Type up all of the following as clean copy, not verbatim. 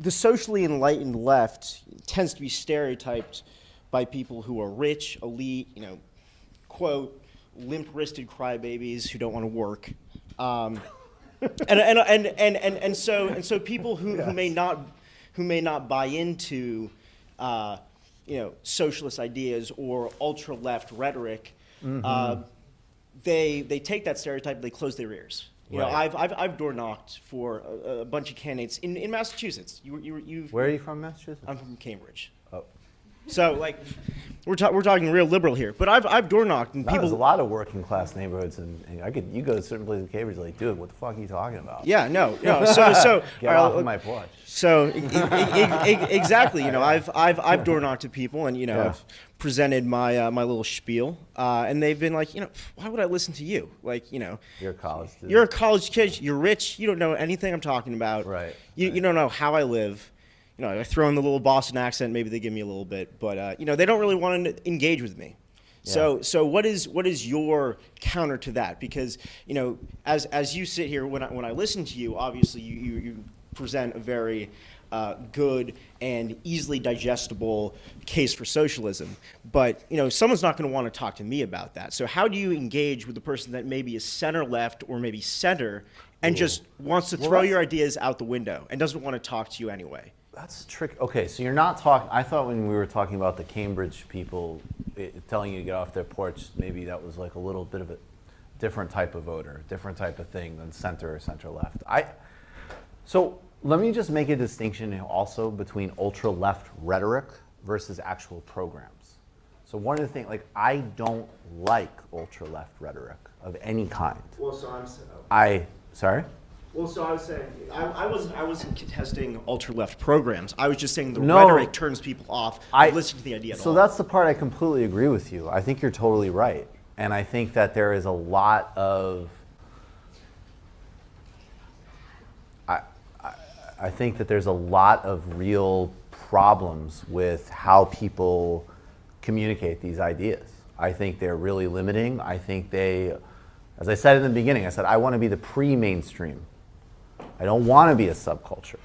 the socially enlightened left tends to be stereotyped by people who are rich, elite, quote, limp-wristed crybabies who don't want to work. And so people who may not buy into socialist ideas or ultra left rhetoric, they take that stereotype and they close their ears. I've door knocked for a bunch of candidates in Massachusetts. Where are you from, Massachusetts? I'm from Cambridge. Oh. So we're talking real liberal here, but I've door knocked and There's a lot of working class neighborhoods, and you go to certain places in Cambridge, like, dude, what the fuck are you talking about? Yeah, no. So get off of my porch. So exactly, I've door knocked to people, and I've presented my little spiel, and they've been like, why would I listen to you? You're a college student. You're a college kid. You're rich. You don't know anything I'm talking about. Right. You don't know how I live. I throw in the little Boston accent. Maybe they give me a little bit, but they don't really want to engage with me. Yeah. So what is your counter to that? Because as you sit here, when I listen to you, obviously you present a very good and easily digestible case for socialism. But someone's not going to want to talk to me about that. So how do you engage with the person that maybe is center left or maybe center and just wants to throw your ideas out the window and doesn't want to talk to you anyway? That's tricky. Okay, so you're not talking. I thought when we were talking about the Cambridge people telling you to get off their porch, maybe that was like a little bit of a different type of voter, different type of thing than center or center left. So let me just make a distinction also between ultra left rhetoric versus actual programs. So one of the things, I don't like ultra left rhetoric of any kind. Well, so I'm sorry. Well, so I was saying, I wasn't contesting ultra-left programs. I was just saying the rhetoric turns people off listening to the idea at all. So that's the part I completely agree with you. I think you're totally right. And I think that there is a lot of, I think that there's a lot of real problems with how people communicate these ideas. I think they're really limiting. I think as I said in the beginning, I want to be the pre-mainstream. I don't want to be a subculture.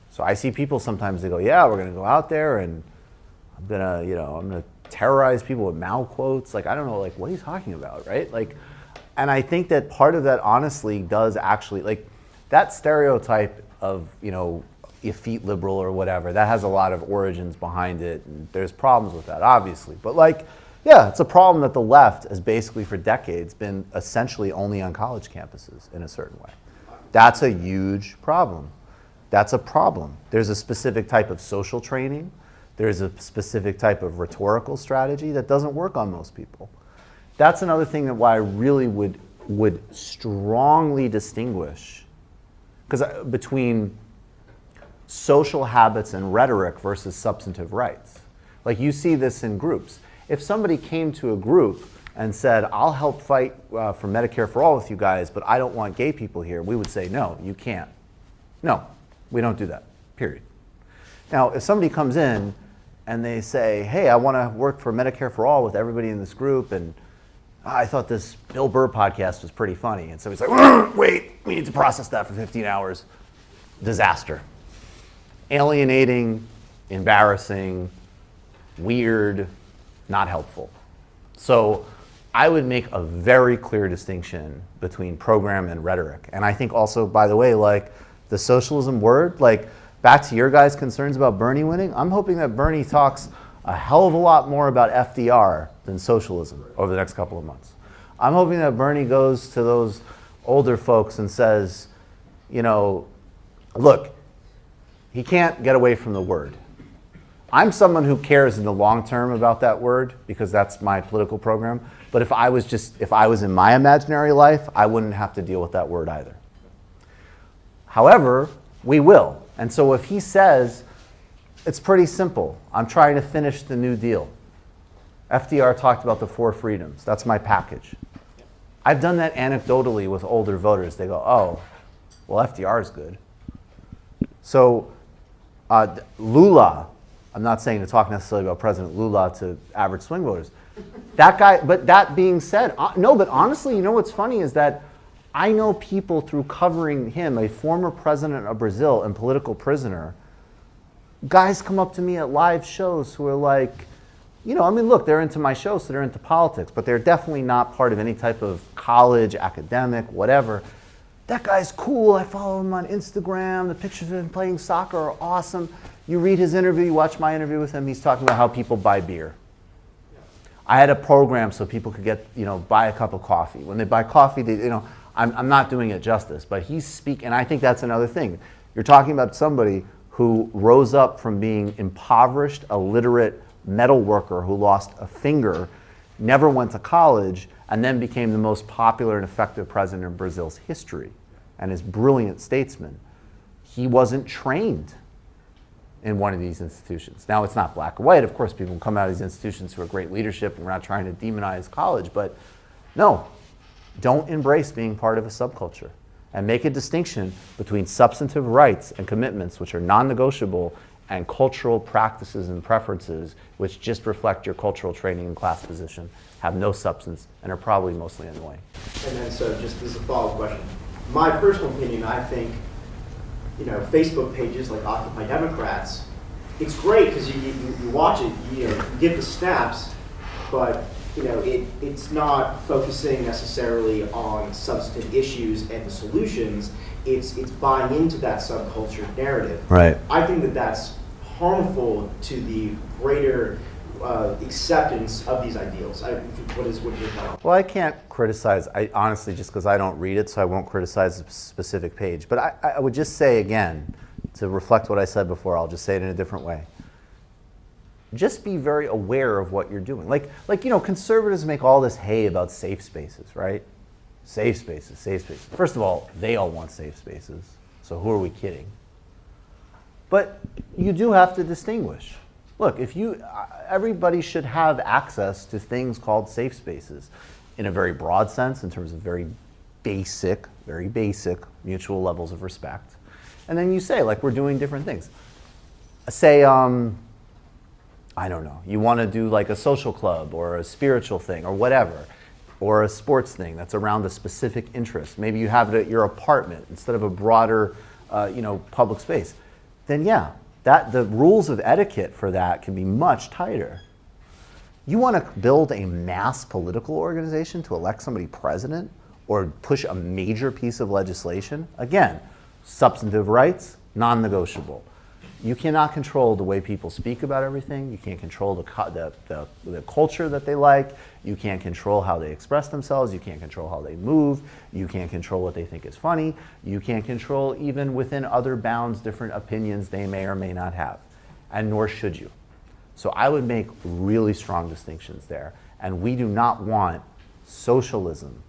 So I see people sometimes, they go, yeah, we're going to go out there and I'm going to terrorize people with Mao quotes. I don't know, what are you talking about, right? And I think that part of that honestly does actually, that stereotype of, effete liberal or whatever, that has a lot of origins behind it. And there's problems with that, obviously. But yeah, it's a problem that the left has basically for decades been essentially only on college campuses in a certain way. That's a huge problem. That's a problem. There's a specific type of social training. There's a specific type of rhetorical strategy that doesn't work on most people. That's another thing that why I really would strongly distinguish between social habits and rhetoric versus substantive rights. You see this in groups. If somebody came to a group and said, I'll help fight for Medicare for all with you guys, but I don't want gay people here, we would say, no, you can't. No, we don't do that, period. Now, if somebody comes in and they say, hey, I want to work for Medicare for all with everybody in this group, and I thought this Bill Burr podcast was pretty funny, and somebody's like, wait, we need to process that for 15 hours. Disaster. Alienating, embarrassing, weird, not helpful. So I would make a very clear distinction between program and rhetoric. And I think also, by the way, the socialism word, back to your guys' concerns about Bernie winning, I'm hoping that Bernie talks a hell of a lot more about FDR than socialism over the next couple of months. I'm hoping that Bernie goes to those older folks and says, look, he can't get away from the word. I'm someone who cares in the long term about that word because that's my political program. But if I was in my imaginary life, I wouldn't have to deal with that word either. However, we will. And so if he says, it's pretty simple. I'm trying to finish the New Deal. FDR talked about the 4 freedoms. That's my package. I've done that anecdotally with older voters. They go, oh, well, FDR is good. So Lula, I'm not saying to talk necessarily about President Lula to average swing voters. That guy, but that being said, no, but honestly, what's funny is that I know people through covering him, a former president of Brazil and political prisoner, guys come up to me at live shows who are like, look, they're into my show, so they're into politics, but they're definitely not part of any type of college, academic, whatever. That guy's cool. I follow him on Instagram. The pictures of him playing soccer are awesome. You read his interview, you watch my interview with him, he's talking about how people buy beer. I had a program so people could get, buy a cup of coffee. When they buy coffee, I'm not doing it justice, but he's speaking, and I think that's another thing. You're talking about somebody who rose up from being impoverished, illiterate metal worker who lost a finger, never went to college, and then became the most popular and effective president in Brazil's history, and is a brilliant statesman. He wasn't trained in one of these institutions. Now, it's not black or white. Of course, people come out of these institutions who are great leadership, and we're not trying to demonize college, but no, don't embrace being part of a subculture, and make a distinction between substantive rights and commitments, which are non-negotiable, and cultural practices and preferences, which just reflect your cultural training and class position, have no substance, and are probably mostly annoying. And then, so just as a follow-up question, my personal opinion, I think, Facebook pages like Occupy Democrats, it's great because you watch it, you get the snaps, but it's not focusing necessarily on substantive issues and the solutions. It's buying into that subculture narrative. Right. I think that that's harmful to the greater acceptance of these ideals. What is your thought? Well, I can't criticize, honestly, just because I don't read it, so I won't criticize a specific page. But I would just say again, to reflect what I said before, I'll just say it in a different way. Just be very aware of what you're doing. Like conservatives make all this hay about safe spaces, right? Safe spaces, safe spaces. First of all, they all want safe spaces, so who are we kidding? But you do have to distinguish. Look, everybody should have access to things called safe spaces in a very broad sense, in terms of very basic mutual levels of respect. And then you say, we're doing different things. Say, I don't know, you want to do a social club or a spiritual thing or whatever, or a sports thing that's around a specific interest. Maybe you have it at your apartment instead of a broader, public space. Then yeah, the rules of etiquette for that can be much tighter. You want to build a mass political organization to elect somebody president or push a major piece of legislation? Again, substantive rights, non-negotiable. You cannot control the way people speak about everything. You can't control the culture that they like. You can't control how they express themselves. You can't control how they move. You can't control what they think is funny. You can't control, even within other bounds, different opinions they may or may not have, and nor should you. So I would make really strong distinctions there. And we do not want socialism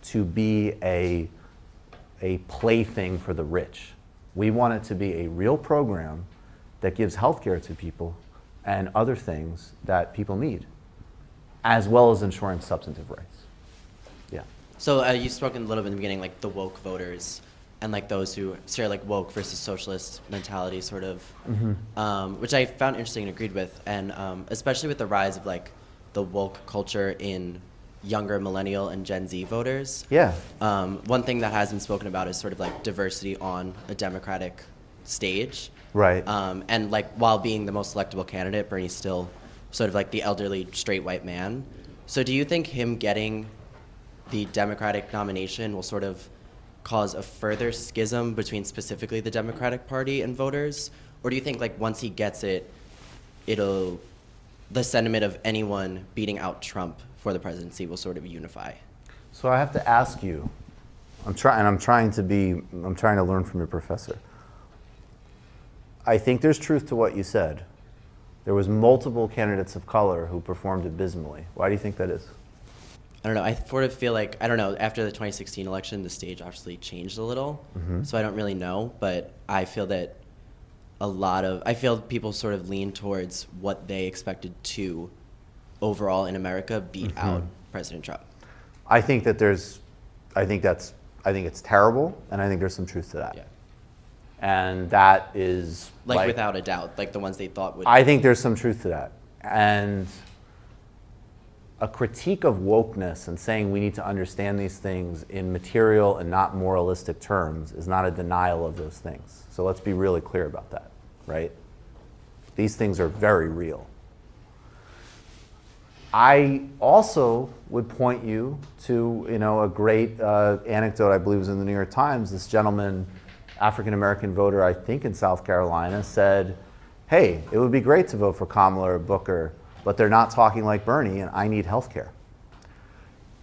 to be a plaything for the rich. We want it to be a real program that gives healthcare to people and other things that people need, as well as ensuring substantive rights. Yeah. So you spoke a little bit in the beginning, the woke voters and those who share woke versus socialist mentality, sort of, which I found interesting and agreed with, and especially with the rise of the woke culture in younger millennial and Gen Z voters. Yeah. One thing that has been spoken about is sort of diversity on a Democratic stage. Right. And while being the most electable candidate, Bernie's still sort of the elderly straight white man. So do you think him getting the Democratic nomination will sort of cause a further schism between specifically the Democratic Party and voters? Or do you think once he gets it, the sentiment of anyone beating out Trump for the presidency will sort of unify? So I have to ask you, I'm trying to learn from your professor. I think there's truth to what you said. There was multiple candidates of color who performed abysmally. Why do you think that is? I don't know. I sort of feel after the 2016 election, the stage obviously changed a little. So I don't really know, but I feel that I feel people sort of lean towards what they expected to overall in America beat out President Trump. I think it's terrible, and I think there's some truth to that. Yeah. And that is without a doubt, the ones they thought would. I think there's some truth to that. And a critique of wokeness and saying we need to understand these things in material and not moralistic terms is not a denial of those things. So let's be really clear about that. right? These things are very real. I also would point you to, a great anecdote, I believe was in the New York Times. This gentleman, African-American voter, I think in South Carolina, said, hey, it would be great to vote for Kamala or Booker, but they're not talking like Bernie and I need health care.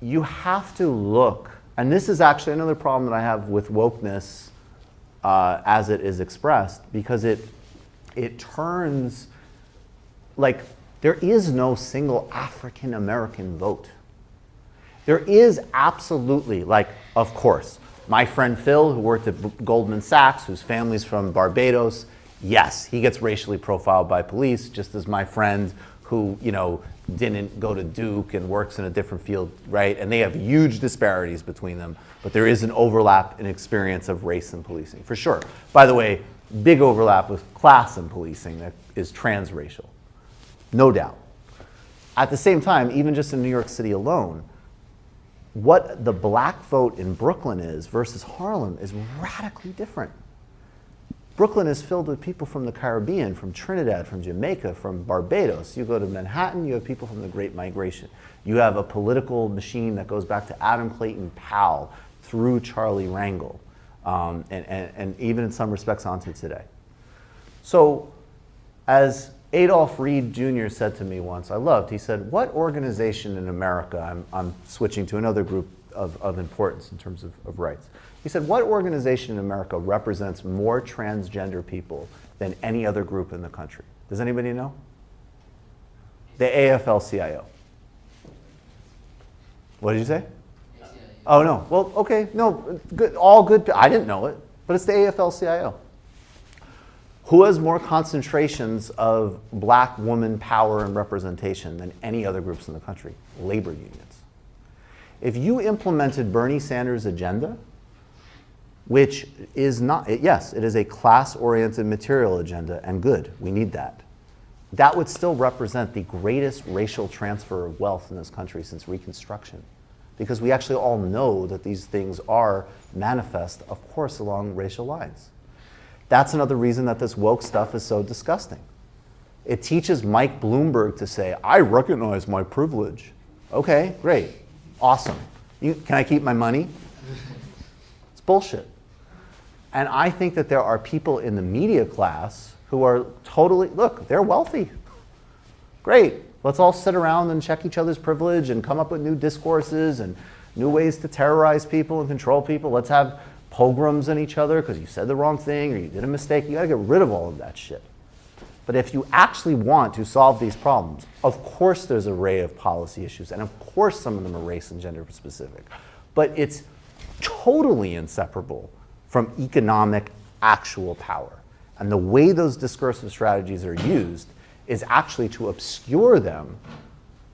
You have to look, and this is actually another problem that I have with wokeness as it is expressed, because it turns, like, there is no single African American vote. There is absolutely, like, of course, my friend Phil, who worked at Goldman Sachs, whose family's from Barbados, yes, he gets racially profiled by police, just as my friend who, didn't go to Duke and works in a different field, right? And they have huge disparities between them, but there is an overlap in experience of race and policing, for sure. By the way, big overlap with class and policing that is transracial. No doubt. At the same time, even just in New York City alone, what the black vote in Brooklyn is versus Harlem is radically different. Brooklyn is filled with people from the Caribbean, from Trinidad, from Jamaica, from Barbados. You go to Manhattan, you have people from the Great Migration. You have a political machine that goes back to Adam Clayton Powell through Charlie Rangel, and even in some respects onto today. So as Adolph Reed Jr. said to me once, he said, what organization in America, I'm switching to another group of importance in terms of rights. He said, what organization in America represents more transgender people than any other group in the country? Does anybody know? The AFL-CIO. What did you say? Oh, no. Well, okay. No, good, all good. I didn't know it, but it's the AFL-CIO. Who has more concentrations of black woman power and representation than any other groups in the country? Labor unions. If you implemented Bernie Sanders' agenda, which is not, yes, it is a class-oriented material agenda, and good, we need that. That would still represent the greatest racial transfer of wealth in this country since Reconstruction, because we actually all know that these things are manifest, of course, along racial lines. That's another reason that this woke stuff is so disgusting. It teaches Mike Bloomberg to say, I recognize my privilege. Okay, great, awesome. Can I keep my money? It's bullshit. And I think that there are people in the media class who are totally, look, they're wealthy. Great, let's all sit around and check each other's privilege and come up with new discourses and new ways to terrorize people and control people. Let's have pogroms on each other because you said the wrong thing or you did a mistake. You gotta get rid of all of that shit. But if you actually want to solve these problems, of course there's an array of policy issues, and of course some of them are race and gender specific. But it's totally inseparable from economic actual power. And the way those discursive strategies are used is actually to obscure them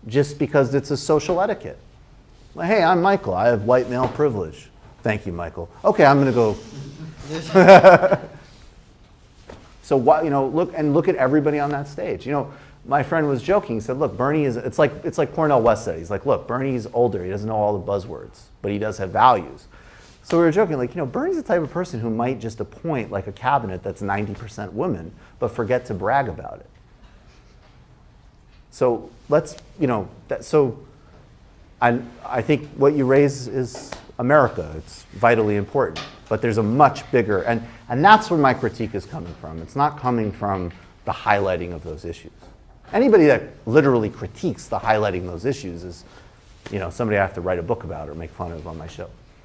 just because it's a social etiquette. Like, hey, I'm Michael, I have white male privilege. Thank you, Michael. Okay, I'm gonna go. So what, look at everybody on that stage. My friend was joking, he said, look, Bernie is, it's like Cornel West said. He's like, look, Bernie's older, he doesn't know all the buzzwords, but he does have values. So we were joking, like, Bernie's the type of person who might just appoint like a cabinet that's 90% women, but forget to brag about it. So let's, I think what you raise is America. It's vitally important, but there's a much bigger, and that's where my critique is coming from. It's not coming from the highlighting of those issues. Anybody that literally critiques the highlighting of those issues is, somebody I have to write a book about or make fun of on my show.